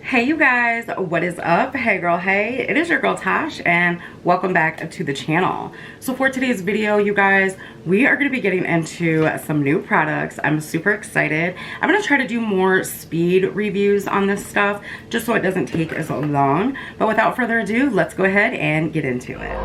Hey you guys, what is up? Hey girl, hey, it is your girl Tash and welcome back to the channel. So for today's video, you guys, we are going to be getting into some new products. I'm super excited. I'm going to try to do more speed reviews on this stuff just so it doesn't take as long. But without further ado, let's go ahead and get into it.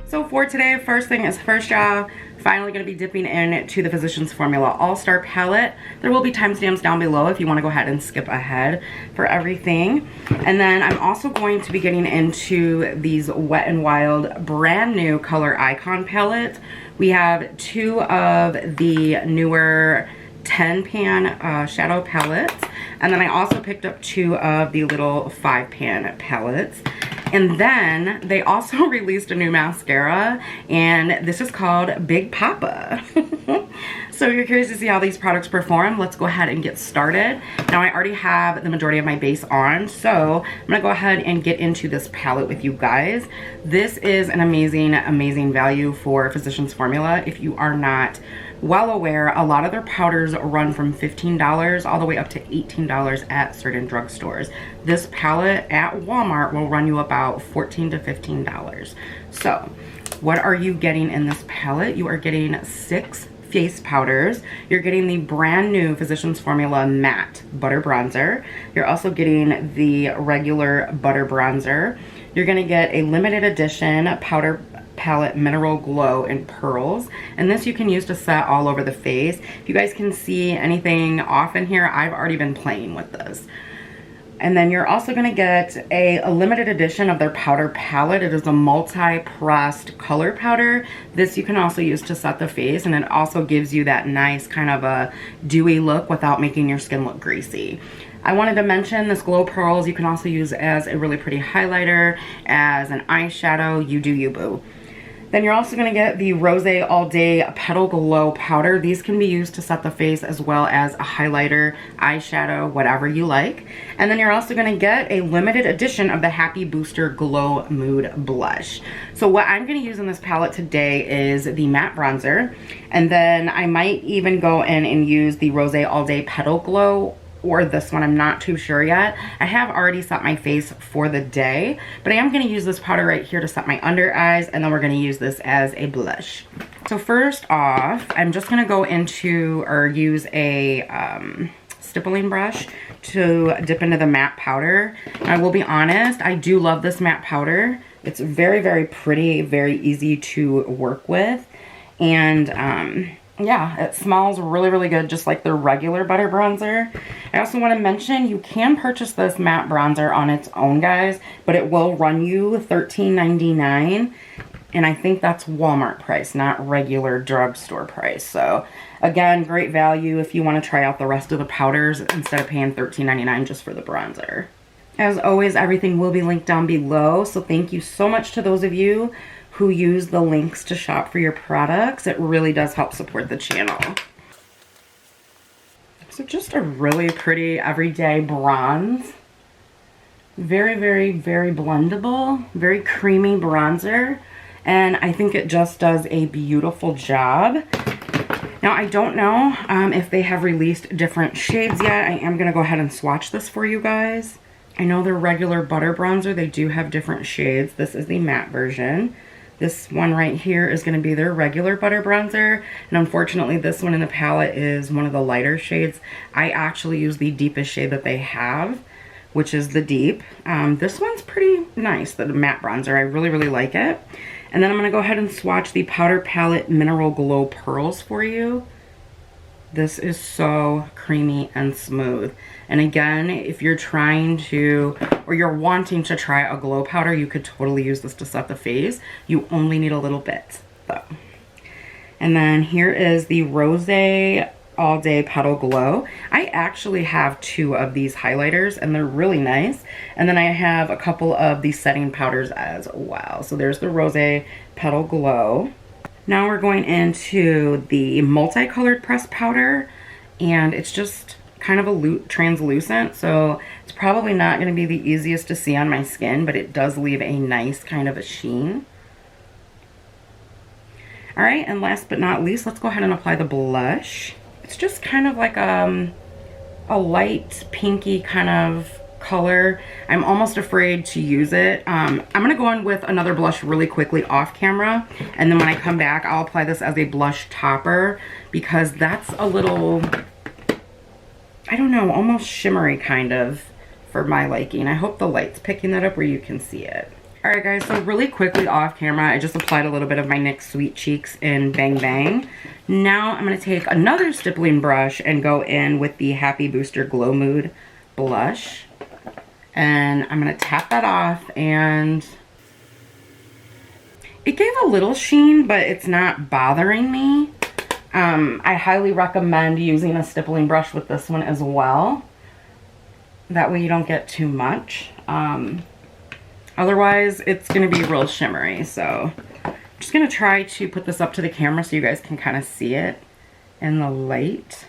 So for today, first thing is first, y'all. Finally going to be dipping into the Physicians Formula All-Star palette. There will be timestamps down below if you want to go ahead and skip ahead for everything. And then I'm also going to be getting into these Wet n Wild brand new color icon palettes. We have two of the newer 10 pan shadow palettes. And then I also picked up two of the little 5 pan palettes. And then they also released a new mascara, and this is called Big Poppa. So if you're curious to see how these products perform, let's go ahead and get started. Now I already have the majority of my base on, so I'm gonna go ahead and get into this palette with you guys. This is an amazing, amazing value for Physicians Formula. If you are not well aware, a lot of their powders run from $15 all the way up to $18 at certain drugstores. This palette at Walmart will run you about $14 to $15. So what are you getting in this palette? You are getting 6 face powders. You're getting the brand new Physicians Formula Matte Butter Bronzer. You're also getting the regular Butter Bronzer. You're gonna get a limited edition powder palette Mineral Glow in Pearls, and this you can use to set all over the face. If you guys can see anything off in here, I've already been playing with this. And then you're also going to get a limited edition of their powder palette. It is a multi-pressed color powder. This you can also use to set the face, and it also gives you that nice kind of a dewy look without making your skin look greasy. I wanted to mention this Glow Pearls you can also use as a really pretty highlighter, as an eyeshadow. You do you, boo. Then you're also going to get the Rose All Day Petal Glow Powder. These can be used to set the face as well as a highlighter, eyeshadow, whatever you like. And then you're also going to get a limited edition of the Happy Booster Glow Mood Blush. So what I'm going to use in this palette today is the matte bronzer. And then I might even go in and use the Rose All Day Petal Glow, or this one, I'm not too sure yet. I have already set my face for the day, but I am going to use this powder right here to set my under eyes, and then we're going to use this as a blush. So first off, I'm just going to go into, or use a stippling brush to dip into the matte powder. And I will be honest, I do love this matte powder. It's very, very pretty, very easy to work with, and yeah, it smells really, really good, just like the regular butter bronzer. I also want to mention you can purchase this matte bronzer on its own, guys, but it will run you $13.99, and I think that's Walmart price, not regular drugstore price. So again, great value if you want to try out the rest of the powders instead of paying $13.99 just for the bronzer. As always, everything will be linked down below, so thank you so much to those of you who use the links to shop for your products. It really does help support the channel. So just a really pretty everyday bronze. Very, very, very blendable, very creamy bronzer. And I think it just does a beautiful job. Now, I don't know if they have released different shades yet. I am gonna go ahead and swatch this for you guys. I know their regular butter bronzer, they do have different shades. This is the matte version. This one right here is going to be their regular butter bronzer, and unfortunately this one in the palette is one of the lighter shades. I actually use the deepest shade that they have, which is the deep. This one's pretty nice, the matte bronzer. I really, really like it. And then I'm going to go ahead and swatch the powder palette Mineral Glow Pearls for you. This is so creamy and smooth. And again, if you're trying to, or you're wanting to try a glow powder, you could totally use this to set the face. You only need a little bit, though. And then here is the Rose All Day Petal Glow. I actually have 2 of these highlighters, and they're really nice. And then I have a couple of these setting powders as well. So there's the Rose Petal Glow. Now we're going into the multicolored pressed powder, and it's just kind of a translucent, so it's probably not going to be the easiest to see on my skin, but it does leave a nice kind of a sheen. All right, and last but not least, let's go ahead and apply the blush. It's just kind of like a light pinky kind of color. I'm almost afraid to use it. I'm gonna go in with another blush really quickly off camera, and then when I come back, I'll apply this as a blush topper because that's a little, I don't know, almost shimmery kind of for my liking. I hope the light's picking that up where you can see it. All right, guys, so really quickly off camera, I just applied a little bit of my NYX Sweet Cheeks in Bang Bang. Now I'm gonna take another stippling brush and go in with the Happy Booster Glow Mood blush. And I'm gonna tap that off, and it gave a little sheen, but it's not bothering me. I highly recommend using a stippling brush with this one as well. That way you don't get too much. Otherwise, it's gonna be real shimmery. So I'm just gonna try to put this up to the camera so you guys can kind of see it in the light.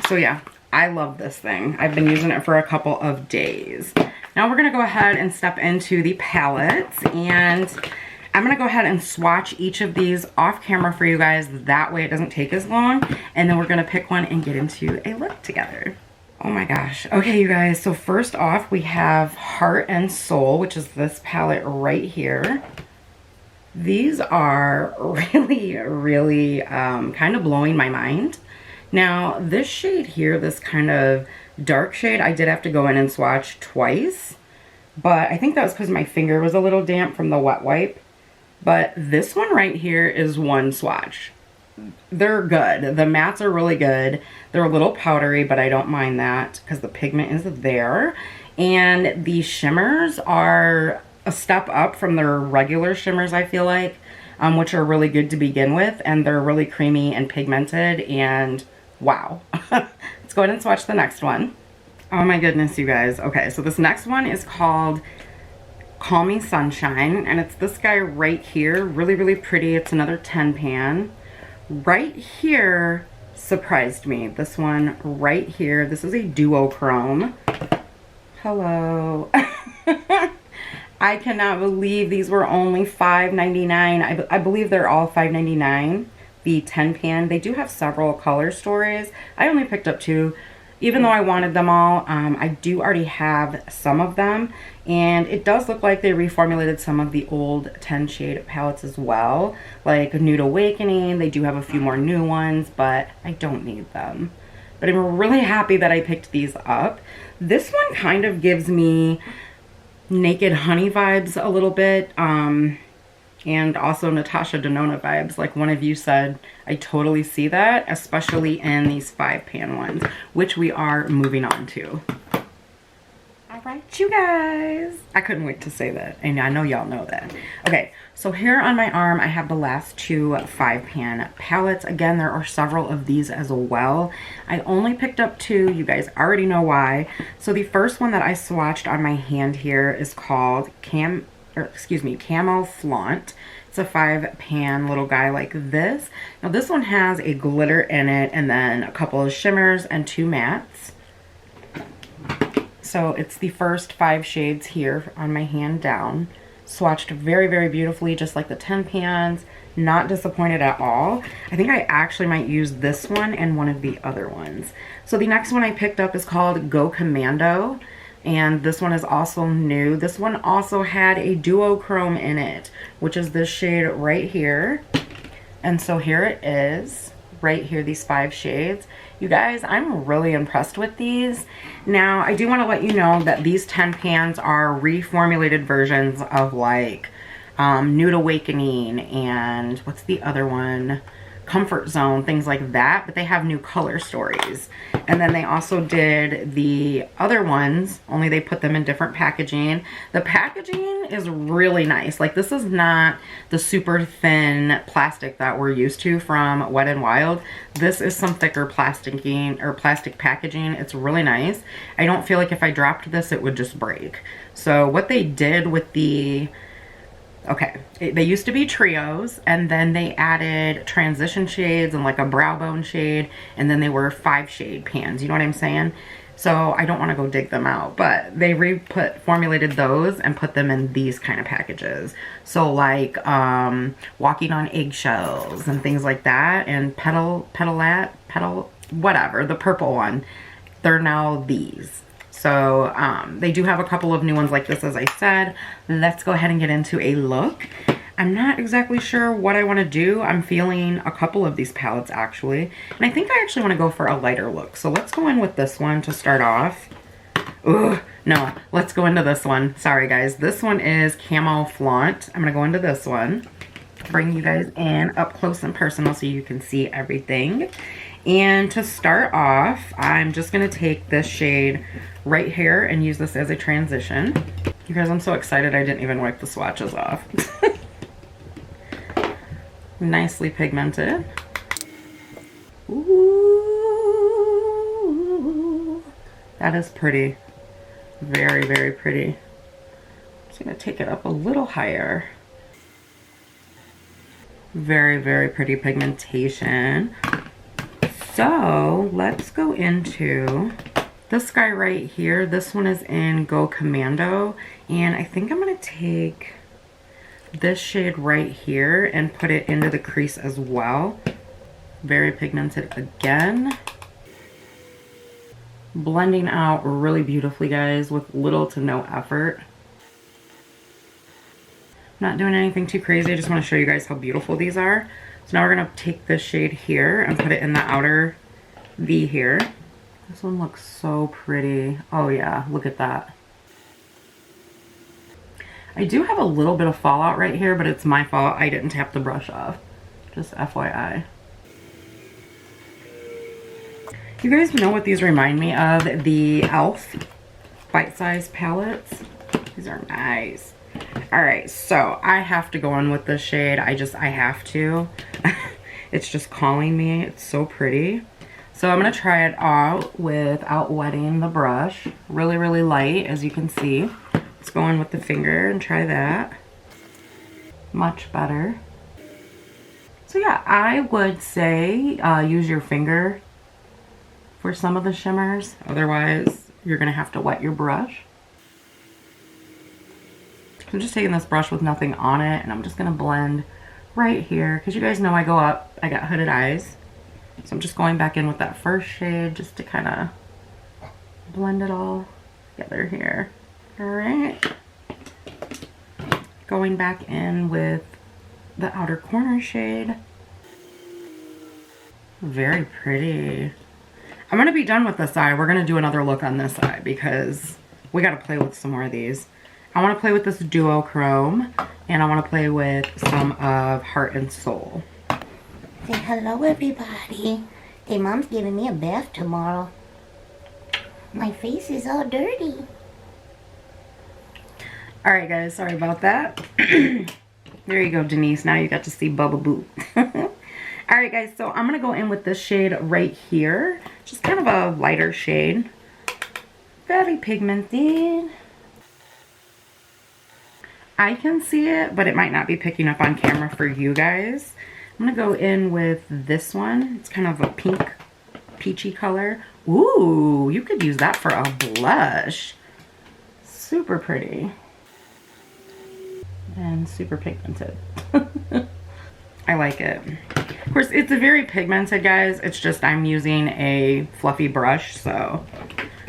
So yeah, I love this thing. I've been using it for a couple of days. Now we're gonna go ahead and step into the palettes, and I'm gonna go ahead and swatch each of these off camera for you guys. That way it doesn't take as long. And then we're gonna pick one and get into a look together. Oh my gosh. Okay, you guys, so first off, we have Heart and Soul, which is this palette right here. These are really, really kind of blowing my mind. Now, this shade here, this kind of dark shade, I did have to go in and swatch twice. But I think that was because my finger was a little damp from the wet wipe. But this one right here is one swatch. They're good. The mattes are really good. They're a little powdery, but I don't mind that because the pigment is there. And the shimmers are a step up from their regular shimmers, I feel like, which are really good to begin with. And they're really creamy and pigmented, and wow. Let's go ahead and swatch the next one. Oh my goodness, you guys. Okay, so this next one is called Call Me Sunshine, and it's this guy right here. Really, really pretty. It's another 10 pan. Right here surprised me. This one right here. This is a duochrome. Hello. I cannot believe these were only $5.99. I believe they're all $5.99. The 10 pan. They do have several color stories. I only picked up 2. Even though I wanted them all, I do already have some of them. And it does look like they reformulated some of the old 10 shade palettes as well. Like Nude Awakening, they do have a few more new ones, but I don't need them. But I'm really happy that I picked these up. This one kind of gives me Naked Honey vibes a little bit. And also Natasha Denona vibes. Like one of you said, I totally see that, especially in these 5 pan ones, which we are moving on to. All right, you guys. I couldn't wait to say that, and I know y'all know that. Okay, so here on my arm, I have the last 2 5 pan palettes. Again, there are several of these as well. I only picked up 2. You guys already know why. So the first one that I swatched on my hand here is called Camo Flaunt. It's a 5 pan little guy like this. Now this one has a glitter in it, and then a couple of shimmers and 2 mattes. So it's the first 5 shades here on my hand down. Swatched very, very beautifully, just like the 10 pans. Not disappointed at all. I think I actually might use this one and one of the other ones. So the next one I picked up is called Go Commando. And this one is also new. This one also had a duochrome in it, which is this shade right here. And so here it is, right here, these 5 shades. You guys, I'm really impressed with these. Now, I do want to let you know that these 10 pans are reformulated versions of like Nude Awakening and what's the other one? Comfort Zone, things like that, but they have new color stories. And then they also did the other ones, only they put them in different packaging. The packaging is really nice. Like, this is not the super thin plastic that we're used to from Wet n Wild. This is some thicker plastic packaging. It's really nice. I don't feel like if I dropped this, it would just break. So what they did with the they used to be trios, and then they added transition shades and like a brow bone shade, and then they were 5 shade pans. You know what I'm saying? So I don't want to go dig them out, but they formulated those and put them in these kind of packages. So like walking on eggshells and things like that, and Petalette, whatever, the purple one, they're now these. So they do have a couple of new ones like this, as I said. Let's go ahead and get into a look. I'm not exactly sure what I want to do. I'm feeling a couple of these palettes actually. And I think I actually want to go for a lighter look. So let's go in with this one to start off. Ugh, no, let's go into this one. Sorry guys, this one is Camo Flaunt. I'm going to go into this one. Bring you guys in up close and personal so you can see everything. And to start off, I'm just going to take this shade right here and use this as a transition. You guys, I'm so excited I didn't even wipe the swatches off. Nicely pigmented. Ooh, that is pretty. Very, very pretty. Just gonna take it up a little higher. Very, very pretty pigmentation. So let's go into this guy right here. This one is in Go Commando, and I think I'm gonna take this shade right here and put it into the crease as well. Very pigmented again. Blending out really beautifully, guys, with little to no effort. Not doing anything too crazy. I just want to show you guys how beautiful these are. So now we're going to take this shade here and put it in the outer V here. This one looks so pretty. Oh yeah, look at that. I do have a little bit of fallout right here, but it's my fault. I didn't tap the brush off. Just FYI. You guys know what these remind me of? The e.l.f. bite-sized palettes. These are nice. Alright, so I have to go in with this shade. I have to. It's just calling me. It's so pretty. So I'm going to try it out without wetting the brush. Really, really light, as you can see. Let's go in with the finger and try that. Much better. So yeah, I would say use your finger for some of the shimmers. Otherwise, you're going to have to wet your brush. I'm just taking this brush with nothing on it, and I'm just going to blend right here. Because you guys know I go up. I got hooded eyes. So I'm just going back in with that first shade just to kind of blend it all together here. Alright, going back in with the outer corner shade. Very pretty. I'm going to be done with this eye. We're going to do another look on this eye because we got to play with some more of these. I want to play with this duochrome, and I want to play with some of Heart and Soul. Say hello, everybody. Hey, Mom's giving me a bath tomorrow. My face is all dirty. Alright guys, sorry about that. There you go, Denise. Now you got to see Bubba Boo. Alright guys, so I'm going to go in with this shade right here. Just kind of a lighter shade. Very pigmented. I can see it, but it might not be picking up on camera for you guys. I'm going to go in with this one. It's kind of a pink, peachy color. Ooh, you could use that for a blush. Super pretty. And super pigmented. I like it. Of course, it's a very pigmented, guys. It's just I'm using a fluffy brush, so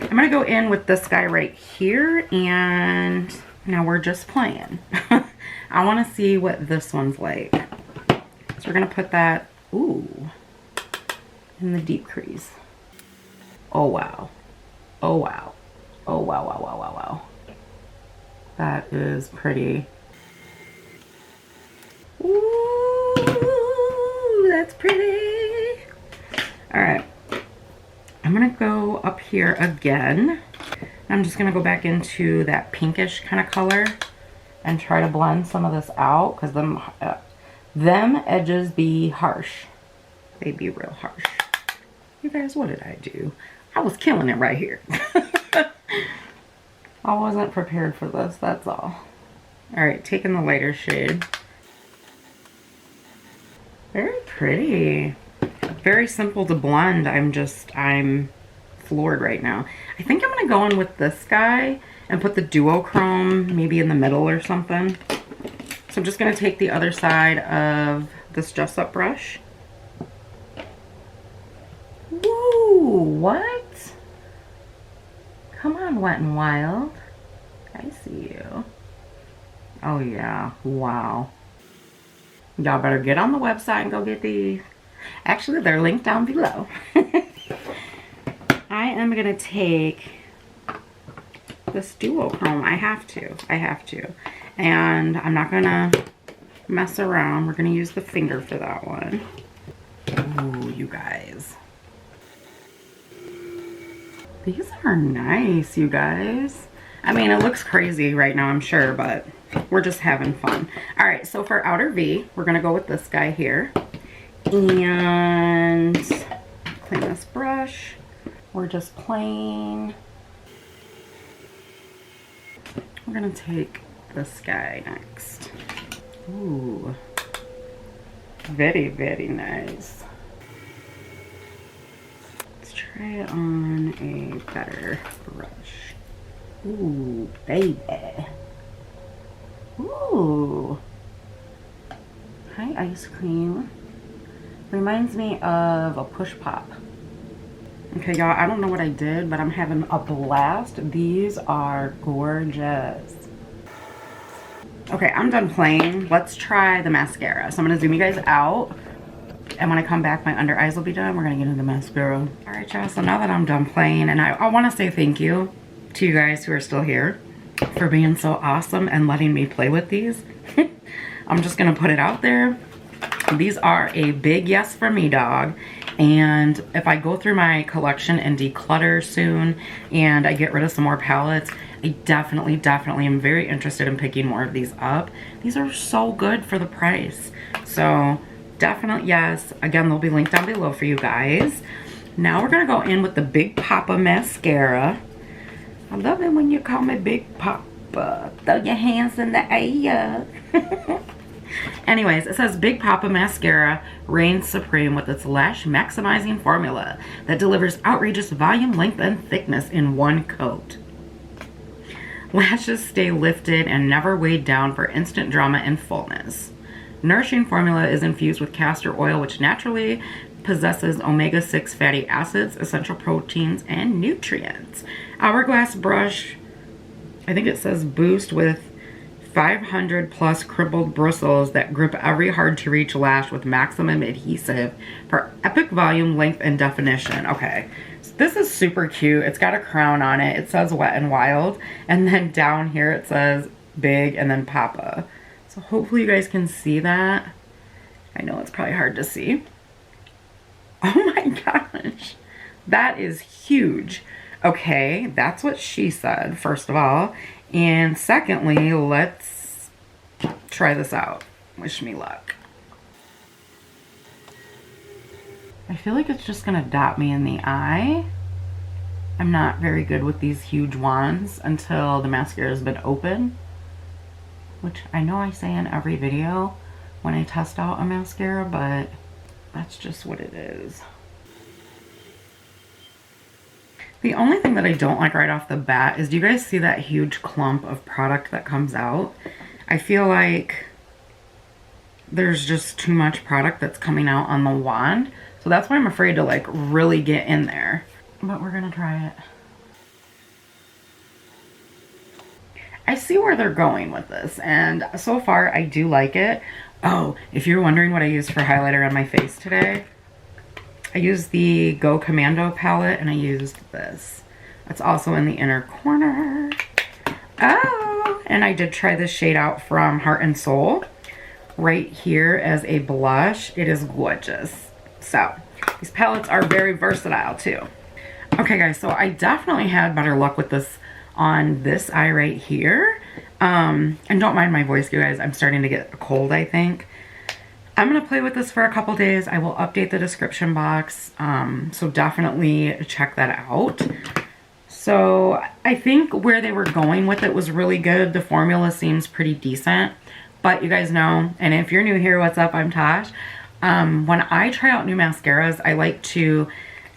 I'm going to go in with this guy right here, and now we're just playing. I want to see what this one's like. So we're going to put that, ooh, in the deep crease. Oh, wow. Oh, wow. Oh, wow, wow, wow, wow, wow. That is pretty. Ooh, that's pretty. All right. I'm going to go up here again. I'm just going to go back into that pinkish kind of color and try to blend some of this out because them edges be harsh. They be real harsh. You guys, what did I do? I was killing it right here. I wasn't prepared for this, that's all. All right, taking the lighter shade. Very pretty. Very simple to blend. I'm floored right now. I think I'm gonna go in with this guy and put the duochrome maybe in the middle or something. So I'm just gonna take the other side of this Dress Up brush. Woo, what? Come on, Wet n Wild. I see you. Oh yeah, wow. Y'all better get on the website and go get these. Actually, they're linked down below. I am gonna take this duochrome. I have to. And I'm not gonna mess around. We're gonna use the finger for that one. Ooh, you guys. These are nice, you guys. I mean, it looks crazy right now, I'm sure, but we're just having fun. All right, so for outer V, we're gonna go with this guy here. And clean this brush. We're just plain. We're gonna take this guy next. Ooh, very, very nice. Let's try it on a better brush. Ooh, baby. Ooh. Hi, ice cream. Reminds me of a push pop. Okay, y'all, I don't know what I did, but I'm having a blast. These are gorgeous. Okay, I'm done playing. Let's try the mascara. So I'm gonna zoom you guys out. And when I come back, my under eyes will be done. We're gonna get into the mascara. All right, y'all, so now that I'm done playing, and I wanna say thank you to you guys who are still here for being so awesome and letting me play with these. I'm just gonna put it out there. These are a big yes for me, dog. And if I go through my collection and declutter soon and I get rid of some more palettes, I definitely am very interested in picking more of these up. These are so good for the price. So definitely yes. Again, they'll be linked down below for you guys. Now we're gonna go in with the Big Poppa Mascara. I love it when you call me Big Poppa. Throw your hands in the air. Anyways, it says Big Poppa Mascara reigns supreme with its lash maximizing formula that delivers outrageous volume, length, and thickness in one coat. Lashes stay lifted and never weighed down for instant drama and fullness. Nourishing formula is infused with castor oil, which naturally possesses omega-6 fatty acids, essential proteins, and nutrients. Hourglass brush, I think it says boost with 500 plus crumpled bristles that grip every hard to reach lash with maximum adhesive for epic volume, length, and definition. Okay, so this is super cute. It's got a crown on it. It says Wet n Wild, and then down here it says Big and then Poppa. So hopefully you guys can see that. I know it's probably hard to see. Oh my gosh, that is huge. Okay, that's what she said, first of all. And secondly, let's try this out. Wish me luck. I feel like it's just gonna dot me in the eye. I'm not very good with these huge wands until the mascara has been open, which I know I say in every video when I test out a mascara, but that's just what it is. The only thing that I don't like right off the bat is, do you guys see that huge clump of product that comes out? I feel like there's just too much product that's coming out on the wand. So that's why I'm afraid to like really get in there. But we're gonna try it. I see where they're going with this, and so far I do like it. Oh, if you're wondering what I used for highlighter on my face today, I used the Go Commando palette, and I used this. It's also in the inner corner. Oh, and I did try this shade out from Heart and Soul right here as a blush. It is gorgeous. So these palettes are very versatile too. Okay guys, so I definitely had better luck with this on this eye right here. And don't mind my voice, you guys. I'm starting to get a cold, I think. I'm going to play with this for a couple days. I will update the description box, so definitely check that out. So I think where they were going with it was really good. The formula seems pretty decent, but you guys know, and if you're new here, what's up? I'm Tash. When I try out new mascaras, I like to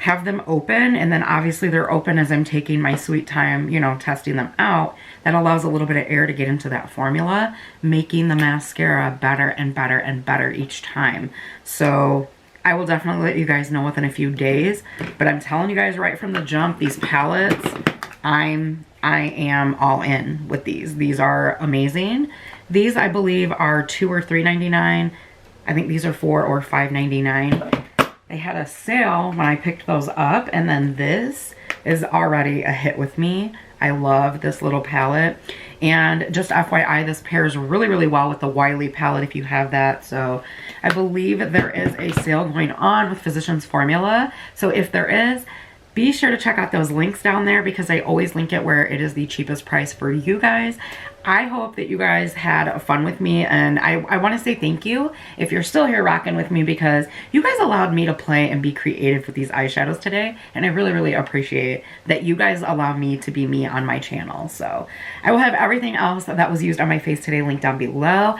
have them open, and then obviously they're open as I'm taking my sweet time, you know, testing them out. That allows a little bit of air to get into that formula, making the mascara better and better and better each time. So I will definitely let you guys know within a few days, but I'm telling you guys right from the jump, these palettes, I am all in with these. These are amazing. These, I believe, are $2 or $3.99. I think these are $4 or $5.99. They had a sale when I picked those up, and then this is already a hit with me. I love this little palette, and just FYI, this pairs really, really well with the Wiley palette if you have that. So I believe there is a sale going on with Physicians Formula. So if there is, be sure to check out those links down there, because I always link it where it is the cheapest price for you guys. I hope that you guys had fun with me, and I want to say thank you if you're still here rocking with me, because you guys allowed me to play and be creative with these eyeshadows today, and I really, really appreciate that you guys allow me to be me on my channel. So I will have everything else that was used on my face today linked down below.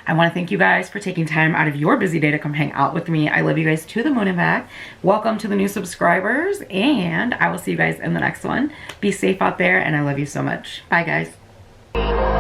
I want to thank you guys for taking time out of your busy day to come hang out with me. I love you guys to the moon and back. Welcome to the new subscribers, and I will see you guys in the next one. Be safe out there, and I love you so much. Bye, guys.